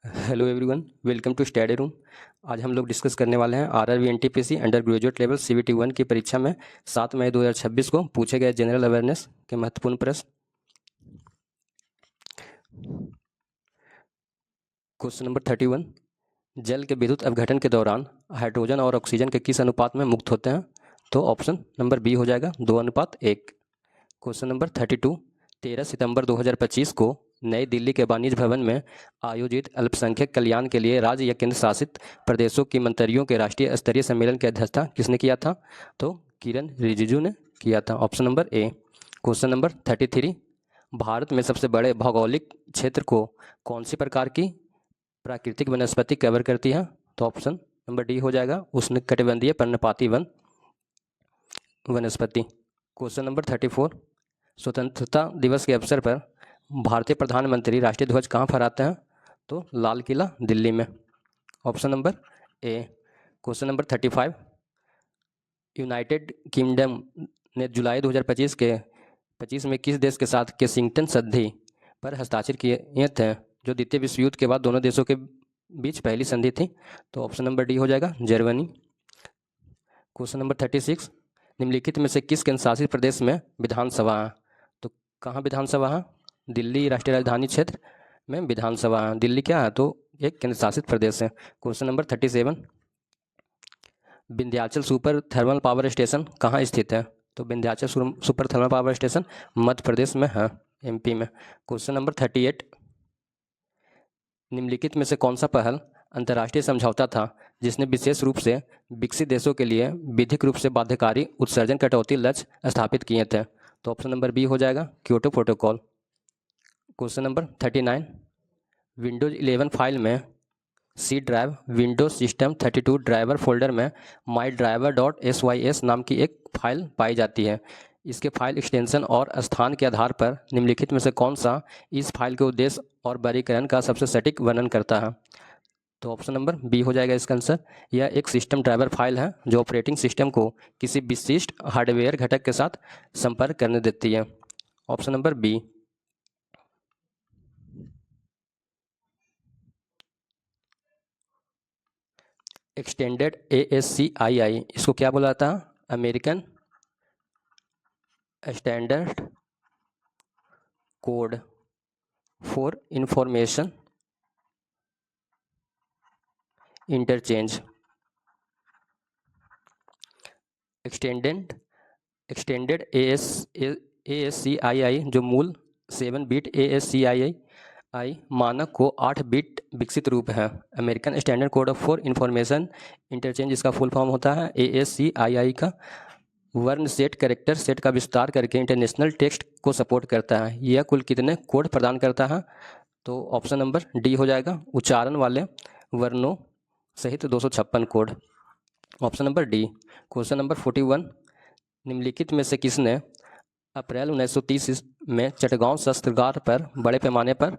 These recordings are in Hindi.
Hello everyone, welcome to study room. आज हम लोग डिस्कस करने वाले हैं RRB NTPC undergraduate level CBT 1 की परीक्षा में 7 मई 2026 को पूछे गए जनरल अवेयरनेस के महत्वपूर्ण प्रश्न। क्वेश्चन नंबर 31, जल के विद्युत अपघटन के दौरान हाइड्रोजन और ऑक्सीजन के किस अनुपात में मुक्त होते हैं? तो ऑप्शन नंबर बी हो जाएगा 2:1। क्वेश्चन नंबर 32, 13 सितंबर 2025 को नई दिल्ली के वाणिज्य भवन में आयोजित अल्पसंख्यक कल्याण के लिए राज्य या केंद्र शासित प्रदेशों की मंत्रियों के राष्ट्रीय स्तरीय सम्मेलन की अध्यक्षता किसने किया था? तो किरण रिजिजू ने किया था। Option number A. Question number 33, Bharat में सबसे बड़े भौगोलिक क्षेत्र को कौन सी प्रकार की प्राकृतिक वनस्पति कवर करती है? तो ऑप्शन नंबर डी हो जाएगा उष्णकटिबंधीय पर्णपाती वनस्पति। क्वेश्चन नंबर 34, स्वतंत्रता दिवस के अवसर पर भारतीय प्रधानमंत्री राष्ट्रीय ध्वज कहाँ फहराते हैं? तो लाल किला दिल्ली में। Option number A. Question number 35, United kingdom ने जुलाई 2025 में किस देश के साथ केसिंगटन संधि पर हस्ताक्षर किए थे, जो द्वितीय विश्व युद्ध के बाद दोनों देशों के बीच पहली संधि थी? तो ऑप्शन नंबर डी हो जाएगा जर्मनी। क्वेश्चन नंबर 36, निम्नलिखित में से किस केंद्र शासित प्रदेश में विधानसभा है? तो कहाँ विधानसभा है? दिल्ली राष्ट्रीय राजधानी क्षेत्र में विधानसभा है। दिल्ली क्या है? तो एक केंद्र शासित प्रदेश है। Question number 37, Vindhyachal super thermal power station कहाँ स्थित है? तो Vindhyachal super thermal power station Madhya Pradesh में है, एमपी में। क्वेश्चन नंबर 38, निम्नलिखित में से कौन सा पहल अंतर्राष्ट्रीय समझौता था जिसने विशेष रूप से विकसित देशों के लिए विधिक रूप से बाध्यकारी उत्सर्जन कटौती लक्ष्य स्थापित किए थे? तो ऑप्शन नंबर बी हो जाएगा Kyoto protocol. Question number 39, Windows 11 file में C drive Windows system 32 driver folder में माई ड्राइवर .sys नाम की एक फाइल पाई जाती है। इसके फाइल एक्सटेंशन और स्थान के आधार पर निम्नलिखित में से कौन सा इस फाइल के उद्देश्य और वर्गीकरण का सबसे सटीक वर्णन करता है? तो ऑप्शन नंबर बी हो जाएगा इसका आंसर। यह एक सिस्टम ड्राइवर फाइल है जो ऑपरेटिंग सिस्टम को किसी विशिष्ट हार्डवेयर घटक के साथ संपर्क करने देती है। Option number B. Extended ASCII इसको क्या बोला जाता है? American standard code for information interchange. Extended ASCII जो मूल 7 बिट ASCII मानक को 8 बिट विकसित रूप है। American standard code for information interchange इसका फुल फॉर्म होता है। ASCII का वर्ण सेट कैरेक्टर सेट का विस्तार करके इंटरनेशनल टेक्स्ट को सपोर्ट करता है। यह कुल कितने कोड प्रदान करता है? तो ऑप्शन नंबर डी हो जाएगा उच्चारण वाले वर्णों सहित 256 code. Option number D. Question number 41, निम्नलिखित में से किसने अप्रैल 1930 में चटगांव शस्त्रागार पर बड़े पैमाने पर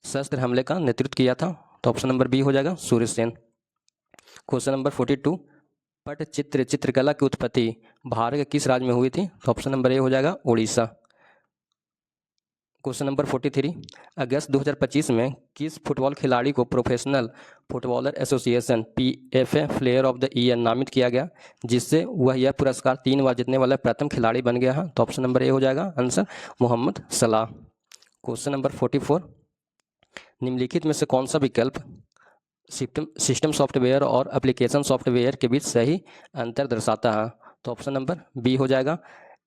शस्त्र हमले का नेतृत्व किया था? तो ऑप्शन नंबर बी हो जाएगा सूर्यसेन। क्वेश्चन नंबर 42, पटचित्र चित्रकला की उत्पत्ति भारत के किस राज्य में हुई थी? तो ऑप्शन नंबर ए हो जाएगा उड़ीसा। क्वेश्चन नंबर 43, अगस्त 2025 में किस फुटबॉल खिलाड़ी को professional footballer association PFA player of the year नामित किया गया, जिससे वह यह पुरस्कार 3 बार जीतने वाला प्रथम खिलाड़ी बन गया है? तो ऑप्शन नंबर ए हो जाएगा आंसर मोहम्मद सलाह। क्वेश्चन नंबर 44, निम्नलिखित में से कौन सा विकल्प सिस्टम सॉफ्टवेयर और एप्लीकेशन सॉफ्टवेयर के बीच सही अंतर दर्शाता है? तो ऑप्शन नंबर बी हो जाएगा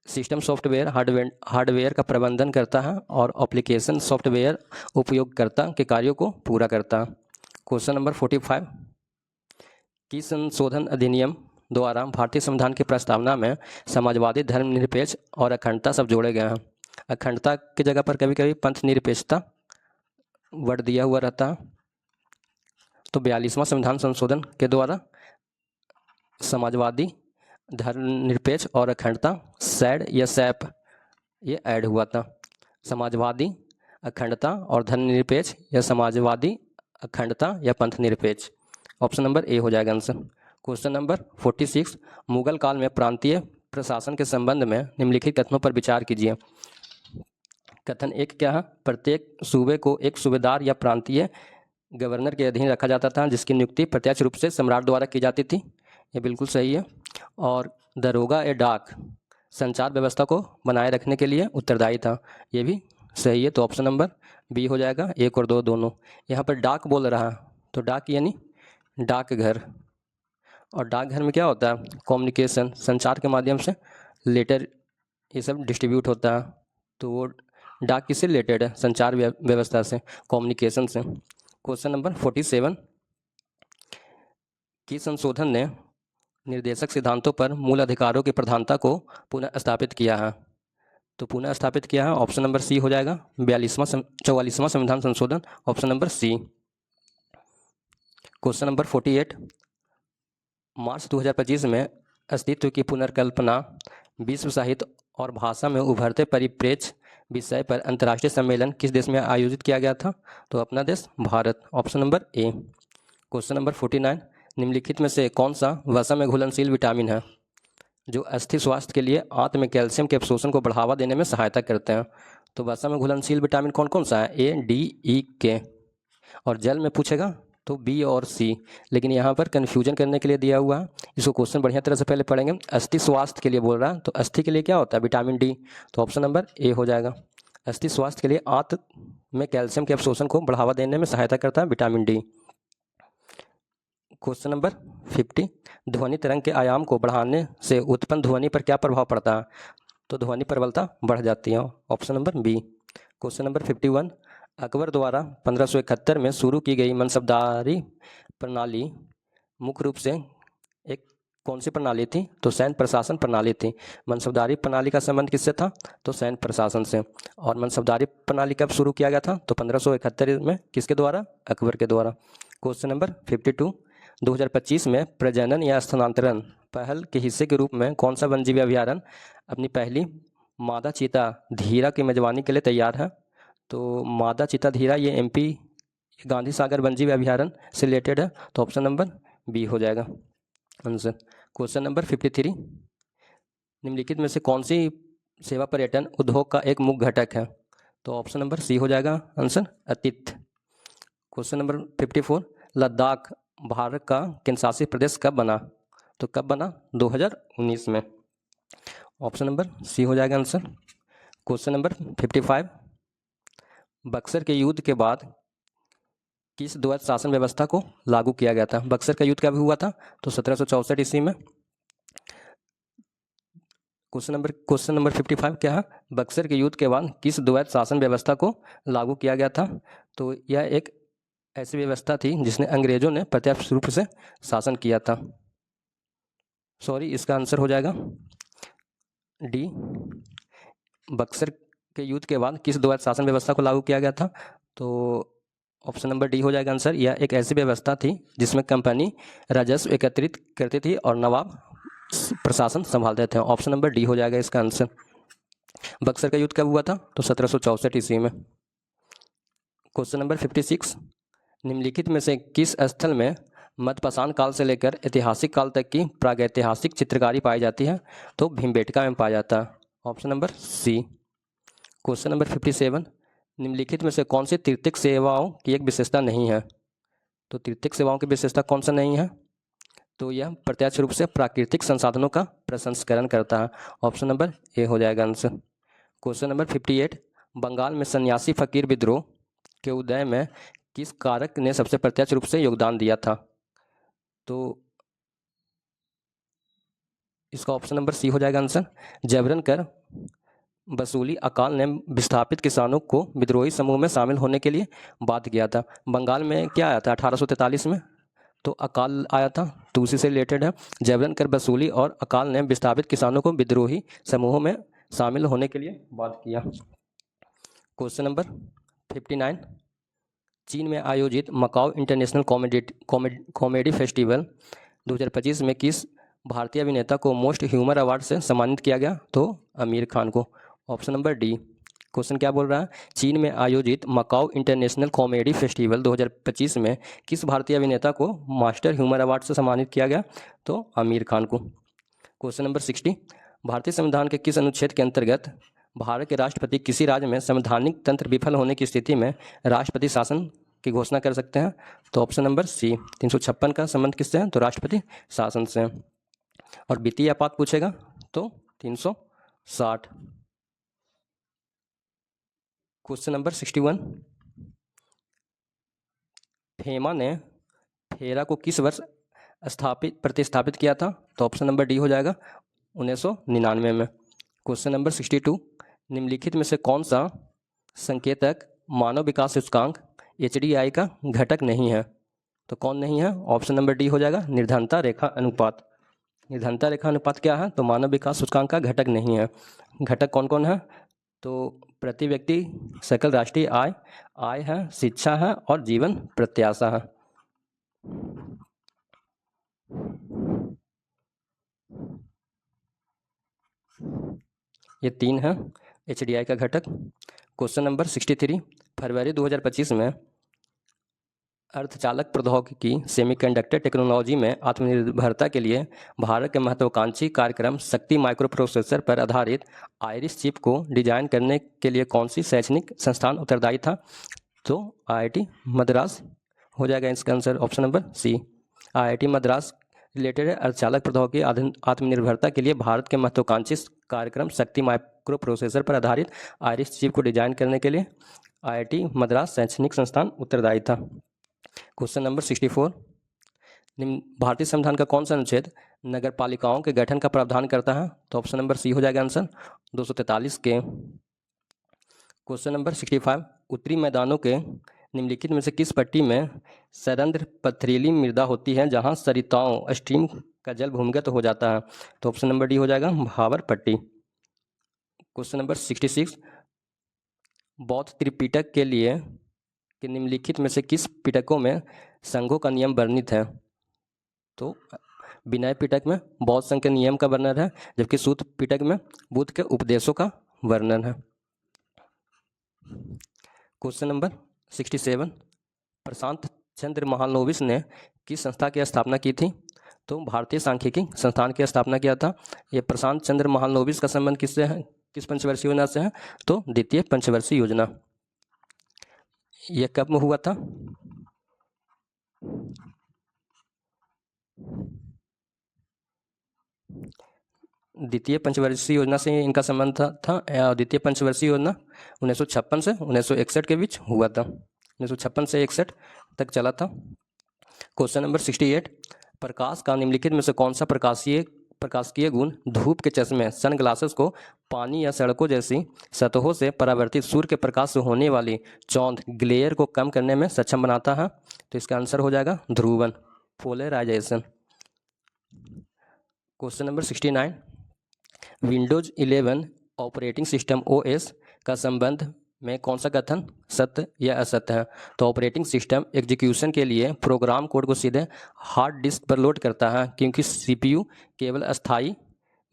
सिस्टम सॉफ्टवेयर हार्डवेयर का प्रबंधन करता है और एप्लीकेशन सॉफ्टवेयर उपयोगकर्ता के कार्यों को पूरा करता है। क्वेश्चन नंबर 45, किस संशोधन अधिनियम द्वारा भारतीय संविधान की प्रस्तावना में समाजवादी धर्मनिरपेक्ष और अखंडता सब जोड़े गए हैं? अखंडता की जगह पर कभी कभी पंथ निरपेक्षता वर्ड दिया हुआ रहता है। तो 42वां संविधान संशोधन के द्वारा समाजवादी धर्मनिरपेक्ष और अखंडता सैड या सैप ये ऐड हुआ था। समाजवादी अखंडता और धर्मनिरपेक्ष या समाजवादी अखंडता या पंथ निरपेक्ष। ऑप्शन नंबर ए हो जाएगा आंसर। क्वेश्चन नंबर 46, मुगल काल में प्रांतीय प्रशासन के संबंध में निम्नलिखित कथनों पर विचार कीजिए। कथन एक क्या है? प्रत्येक सूबे को एक सूबेदार या प्रांतीय गवर्नर के अधीन रखा जाता था, जिसकी नियुक्ति प्रत्यक्ष रूप से सम्राट द्वारा की जाती थी। ये बिल्कुल सही है। और दरोगा ए डाक संचार व्यवस्था को बनाए रखने के लिए उत्तरदायी था। ये भी सही है, तो ऑप्शन नंबर बी हो जाएगा, 1 और 2 दोनों। यहाँ पर डाक बोल रहा है, तो डाक यानी डाकघर। और डाकघर में क्या होता है? कम्युनिकेशन, संचार के माध्यम से लेटर ये सब डिस्ट्रीब्यूट होता है। तो वो डाक किससे रिलेटेड है? संचार व्यवस्था से, कम्युनिकेशन से। क्वेश्चन नंबर 47, किस संशोधन ने निर्देशक सिद्धांतों पर मूल अधिकारों की प्रधानता को पुनः स्थापित किया है? तो पुनः स्थापित किया है, ऑप्शन नंबर सी हो जाएगा, 44वां संविधान संशोधन, option number C. Question number 48, March 2025 में अस्तित्व की पुनर्कल्पना विश्व साहित्य और भाषा में उभरते परिप्रेक्ष्य विषय पर अंतर्राष्ट्रीय सम्मेलन किस देश में आयोजित किया गया था? तो अपना देश Bharat, option number A. Question number 49, निम्नलिखित में से कौन सा वसा में घुलनशील विटामिन है जो अस्थि स्वास्थ्य के लिए आंत में कैल्शियम के अवशोषण को बढ़ावा देने में सहायता करते हैं? तो वसा में घुलनशील विटामिन कौन कौन सा है? ए, डी, ई, के। और जल में पूछेगा तो बी और सी, लेकिन यहाँ पर कन्फ्यूजन करने के लिए दिया हुआ है। इसको क्वेश्चन बढ़िया तरह से पहले पढ़ेंगे। अस्थि स्वास्थ्य के लिए बोल रहा है, तो अस्थि के लिए क्या होता है? विटामिन डी, तो ऑप्शन नंबर ए हो जाएगा। अस्थि स्वास्थ्य के लिए आंत में कैल्शियम के अवशोषण को बढ़ावा देने में सहायता करता है विटामिन डी। क्वेश्चन नंबर 50, ध्वनि तरंग के आयाम को बढ़ाने से उत्पन्न ध्वनि पर क्या प्रभाव पड़ता है? तो ध्वनि प्रबलता बढ़ जाती है, option number B. Question number 51, Akbar द्वारा 1571 में शुरू की गई मनसबदारी प्रणाली मुख्य रूप से एक कौन सी प्रणाली थी? तो सैन्य प्रशासन प्रणाली थी। मनसबदारी प्रणाली का संबंध किससे था? तो सैन्य प्रशासन से। और मनसबदारी प्रणाली कब शुरू किया गया था? तो 1571 में। किसके द्वारा? अकबर के द्वारा। क्वेश्चन नंबर 52, 2025 में प्रजनन या स्थानांतरण पहल के हिस्से के रूप में कौन सा वन्यजीव अभयारण्य अपनी पहली मादा चीता धीरा की मेजबानी के लिए तैयार है? तो मादा चीता धीरा ये एमपी गांधी सागर वन्यजीव अभयारण्य से रिलेटेड है, तो ऑप्शन नंबर बी हो जाएगा आंसर। क्वेश्चन नंबर 53, निम्नलिखित में से कौन सी सेवा पर्यटन उद्योग का एक मुख्य घटक है? तो ऑप्शन नंबर सी हो जाएगा आंसर, आतिथ्य। क्वेश्चन नंबर 54, लद्दाख भारत का केंद्रशासित प्रदेश कब बना? तो कब बना? 2019 में, ऑप्शन नंबर सी हो जाएगा आंसर। क्वेश्चन नंबर 55, बक्सर के युद्ध के बाद किस द्वैत शासन व्यवस्था को लागू किया गया था? बक्सर का युद्ध कब हुआ था? तो 1764 ईस्वी में। क्वेश्चन नंबर 55 क्या है? बक्सर के युद्ध के बाद किस द्वैत शासन व्यवस्था को लागू किया गया था? तो यह एक ऐसी व्यवस्था थी जिसने अंग्रेजों ने प्रत्यक्ष रूप से शासन किया था। सॉरी, इसका आंसर हो जाएगा डी। बक्सर के युद्ध के बाद किस द्वैत शासन व्यवस्था को लागू किया गया था? तो ऑप्शन नंबर डी हो जाएगा आंसर। यह एक ऐसी व्यवस्था थी जिसमें कंपनी राजस्व एकत्रित करती थी और नवाब प्रशासन संभालते थे। ऑप्शन नंबर डी हो जाएगा इसका आंसर। बक्सर का युद्ध कब हुआ था? तो 1764 ईस्वी में। क्वेश्चन नंबर 56, निम्नलिखित में से किस स्थल में मध्यपाषाण काल से लेकर ऐतिहासिक काल तक की प्रागैतिहासिक चित्रकारी पाई जाती है? तो भीमबेटका में पाया जाता है, option number C. Question number 57, निम्नलिखित में से कौन सी तीर्थक सेवाओं की एक विशेषता नहीं है? तो तीर्थक सेवाओं की विशेषता कौन सा नहीं है? तो यह प्रत्यक्ष रूप से प्राकृतिक संसाधनों का प्रसंस्करण करता है, ऑप्शन नंबर ए हो जाएगा आंसर। क्वेश्चन नंबर 58, बंगाल में सन्यासी फकीर विद्रोह के उदय में किस कारक ने सबसे प्रत्यक्ष रूप से योगदान दिया था? तो इसका ऑप्शन नंबर सी हो जाएगा आंसर। जबरन कर वसूली अकाल ने विस्थापित किसानों को विद्रोही समूह में शामिल होने के लिए बाध्य किया था। बंगाल में क्या आया था 1843 में? तो अकाल आया था, तो उसी से रिलेटेड है। जबरन कर वसूली और अकाल ने विस्थापित किसानों को विद्रोही समूहों में शामिल होने के लिए बाध्य किया। क्वेश्चन नंबर 59, चीन में आयोजित मकाओ इंटरनेशनल कॉमेडी फेस्टिवल 2025 में किस भारतीय अभिनेता को मोस्ट ह्यूमर अवार्ड से सम्मानित किया गया? तो आमिर खान को, ऑप्शन नंबर डी। क्वेश्चन क्या बोल रहा है? चीन में आयोजित मकाओ इंटरनेशनल कॉमेडी फेस्टिवल 2025 में किस भारतीय अभिनेता को मास्टर ह्यूमर अवार्ड से सम्मानित किया गया? तो आमिर खान को। क्वेश्चन नंबर 60, भारतीय संविधान के किस अनुच्छेद के अंतर्गत भारत के राष्ट्रपति किसी राज्य में संवैधानिक तंत्र विफल होने की स्थिति में राष्ट्रपति शासन की घोषणा कर सकते हैं? तो ऑप्शन नंबर सी, 356 का संबंध किससे है? तो राष्ट्रपति शासन से। और वित्तीय आपात पूछेगा तो 360। क्वेश्चन नंबर 61, फेमा ने फेरा को किस वर्ष प्रतिस्थापित किया था? तो ऑप्शन नंबर डी हो जाएगा 1999 में। क्वेश्चन नंबर 62, निम्नलिखित में से कौन सा संकेतक मानव विकास सूचकांक HDI का घटक नहीं है? तो कौन नहीं है? ऑप्शन नंबर डी हो जाएगा निर्धनता रेखा अनुपात। निर्धनता रेखा अनुपात क्या है? तो मानव विकास सूचकांक का घटक नहीं है। घटक कौन कौन है? तो प्रति व्यक्ति सकल राष्ट्रीय आय, आय है, शिक्षा है और जीवन प्रत्याशा है। ये 3 है HDI का घटक। क्वेश्चन नंबर 63, फरवरी 2025 में अर्धचालक प्रौद्योगिकी सेमीकंडक्टर टेक्नोलॉजी में आत्मनिर्भरता के लिए भारत के महत्वाकांक्षी कार्यक्रम शक्ति माइक्रो प्रोसेसर पर आधारित आइरिस चिप को डिजाइन करने के लिए कौन सी शैक्षणिक संस्थान उत्तरदायी था? तो IIT मद्रास हो जाएगा इसका answer, option number C. IIT Madras related है अर्धचालक प्रौद्योगिकी आत्मनिर्भरता के लिए भारत के महत्वाकांक्षी कार्यक्रम शक्ति माइक्रो प्रोसेसर पर आधारित आइरिस चिप को डिजाइन करने के लिए IIT मद्रास शैक्षणिक संस्थान उत्तरदायी था। क्वेश्चन नंबर 64, भारतीय संविधान का कौन सा अनुच्छेद नगर पालिकाओं के गठन का प्रावधान करता है? तो ऑप्शन नंबर सी हो जाएगा आंसर 243 के। क्वेश्चन नंबर 65, उत्तरी मैदानों के निम्नलिखित में से किस पट्टी में सरंध्र पथरीली मृदा होती है जहां सरिताओं स्ट्रीम का जल भूमिगत हो जाता है? तो ऑप्शन नंबर डी हो जाएगा भावर पट्टी। क्वेश्चन नंबर 66, बौद्ध त्रिपिटक के लिए कि निम्नलिखित में से किस पिटकों में संघों का नियम वर्णित है? तो विनय पिटक में बौद्ध संघ के नियम का वर्णन है, जबकि सूत्र पिटक में बुद्ध के उपदेशों का वर्णन है। क्वेश्चन नंबर 67, प्रशांत चंद्र महालनोबिस ने किस संस्था की स्थापना की थी? तो भारतीय सांख्यिकी संस्थान की स्थापना किया था। ये प्रशांत चंद्र महालनोबिस का संबंध किससे है? किस पंचवर्षीय योजना से है? तो द्वितीय पंचवर्षीय योजना। यह कब में हुआ था? द्वितीय पंचवर्षीय योजना से इनका संबंध था। द्वितीय पंचवर्षीय योजना 1956 से 1961 के बीच हुआ था। 1956 से 61 तक चला था। क्वेश्चन नंबर 68, प्रकाश का निम्नलिखित में से कौन सा प्रकाशिकीय गुण धूप के चश्मे सनग्लासेस को पानी या सड़कों जैसी सतहों से परावर्तित सूर्य के प्रकाश से होने वाली चौंध ग्लेयर को कम करने में सक्षम बनाता है? तो इसका आंसर हो जाएगा ध्रुवन, polarization. Question number 69, Windows 11 operating system OS का संबंध में कौन सा कथन सत्य या असत्य है? तो ऑपरेटिंग सिस्टम एग्जीक्यूशन के लिए प्रोग्राम कोड को सीधे हार्ड डिस्क पर लोड करता है, क्योंकि CPU केवल अस्थायी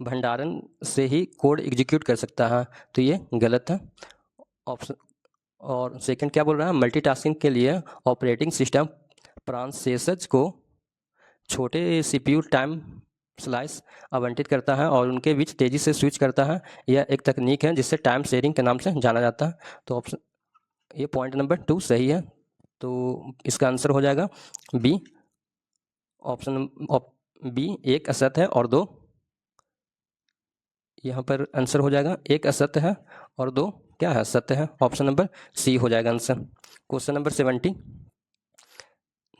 भंडारण से ही कोड एग्जीक्यूट कर सकता है। तो ये गलत है ऑप्शन। और सेकंड क्या बोल रहा है? मल्टीटास्किंग के लिए ऑपरेटिंग सिस्टम प्रोसेसर्स को छोटे CPU टाइम स्लाइस आवंटित करता है और उनके बीच तेजी से स्विच करता है। यह एक तकनीक है जिसे टाइम शेयरिंग के नाम से जाना जाता है। तो ऑप्शन ये पॉइंट नंबर 2 सही है। तो इसका आंसर हो जाएगा बी, ऑप्शन बी। एक असत्य है और 2, यहाँ पर आंसर हो जाएगा एक असत्य है और 2 क्या है? सत्य है। ऑप्शन नंबर सी हो जाएगा आंसर। क्वेश्चन नंबर 70,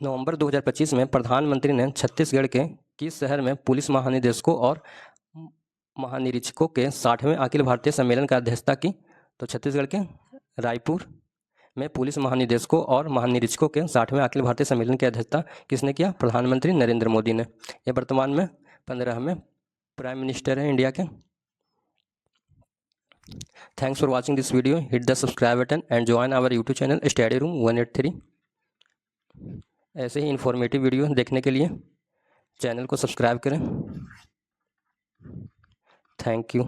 नवंबर 2025 में प्रधानमंत्री ने छत्तीसगढ़ के किस शहर में पुलिस महानिदेशकों और महानिरीक्षकों के 60वें अखिल भारतीय सम्मेलन का अध्यक्षता की? तो छत्तीसगढ़ के रायपुर में पुलिस महानिदेशकों और महानिरीक्षकों के 60वें अखिल भारतीय सम्मेलन की अध्यक्षता किसने किया? प्रधानमंत्री नरेंद्र मोदी ने। यह वर्तमान में 15वें प्राइम मिनिस्टर हैं इंडिया के। Thanks for watching this video. Hit the subscribe button and join our YouTube channel study room 183। ऐसे ही इन्फॉर्मेटिव वीडियो देखने के लिए चैनल को सब्सक्राइब करें। Thank you.